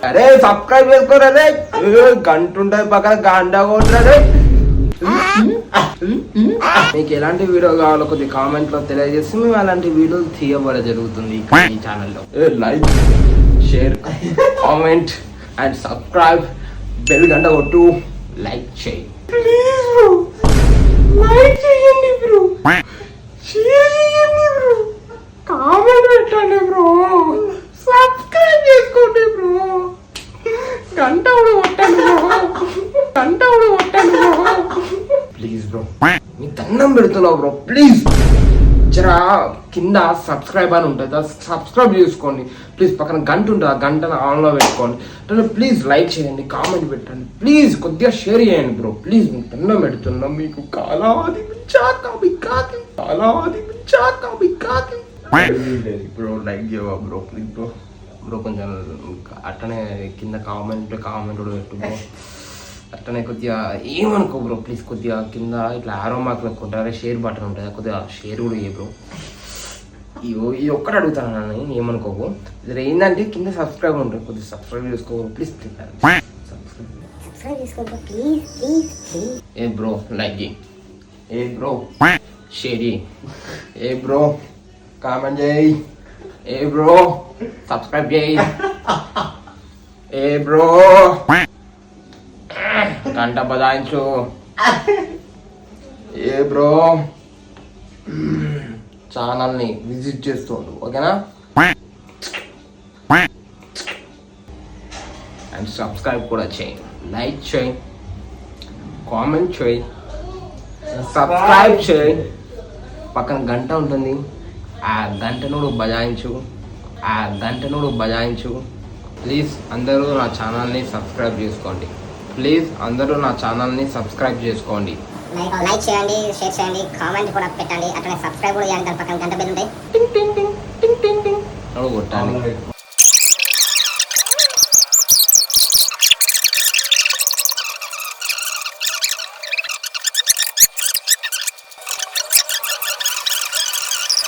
అరే సబ్స్క్రైబ్ చేసుకోరా రే, గంట ఉంటుంది పక్కన గంట కొట్టరా. మీకు ఎలాంటి వీడియో కావాలో కొద్ది కామెంట్ లో తెలియజేసి మేము అలాంటి వీడియోలు తీయబడ జరుగుతుంది ఈ ఛానల్లో. Like, share, comment and subscribe, bell గంట కొట్టు, లైక్ చేయి ప్లీజ్ బ్రో, లైక్ చేయండి బ్రో, షేర్ చేయండి బ్రో, కామెంట్ పెట్టండి బ్రో, సబ్స్క్రైబ్ చేసుకోండి బ్రో, గంట కూడా కొట్టండి బ్రో, గంట కూడా కొట్టండి బ్రో ప్లీజ్ బ్రో. మీ దండం పెడుతున్నావు బ్రో, ప్లీజ్ జరా కింద సబ్స్క్రైబ్ అని ఉంటుంది, సబ్స్క్రైబ్ చేసుకోండి ప్లీజ్. పక్కన గంట ఉంటుంది, ఆ గంటను ఆన్లో పెట్టుకోండి. ప్లీజ్ లైక్ చేయండి, కామెంట్ పెట్టండి ప్లీజ్, కొద్దిగా షేర్ చేయండి బ్రో ప్లీజ్. మీకు దండం పెడుతున్నాం, మీకు కాలాది బ్రో. లైక్ చేయవా బ్రో ప్లీజ్ బ్రో. బ్రో కొంచెం అట్టనే కింద కామెంట్ కూడా పెట్టు బ్రో. అట్టనే కొద్దిగా ఏమనుకో బ్రో ప్లీజ్, కొద్దిగా కింద ఇట్లా ఆరో మార్కులు అనుకుంటారే షేర్ బటన్ ఉంటుంది, కొద్దిగా షేర్ కూడా ఇయ్య బ్రో. ఇది ఒక్కటి అడుగుతాను నేను, ఏమనుకోకు. ఇది ఏంటంటే కింద సబ్స్క్రైబ్ ఉంటుంది, కొద్దిగా సబ్స్క్రైబ్ చేసుకో ప్లీజ్. ఏ బ్రో లైక్ చేయి, ఏ బ్రో షేర్ చేయి, ఏ బ్రో కామెంట్ చేయి, ఏ బ్రో సబ్స్క్రైబ్ చేయి, ఏ బ్రో గంట బదాయించు, ఏ బ్రో ఛానల్ని విజిట్ చేస్తుండు ఓకేనా. అండ్ సబ్స్క్రైబ్ కూడా చేయి, లైక్ చేయి, కామెంట్ చేయి, సబ్స్క్రైబ్ చేయి. పక్కన గంట ఉంటుంది, ఆ గంటను బజాయించు ప్లీజ్. అందరూ నా ఛానల్ని సబ్స్క్రైబ్ చేసుకోండి ప్లీజ్, అందరూ నా ఛానల్ని సబ్స్క్రైబ్ చేసుకోండి. లైక్ చేయండి, షేర్ చేయండి, కామెంట్ కూడా పెట్టండి, అట్లనే సబ్స్క్రైబ్ కూడా చేయండి. దాని పక్కన గంట బెల్ ఉంటాయి, కొట్టాలి.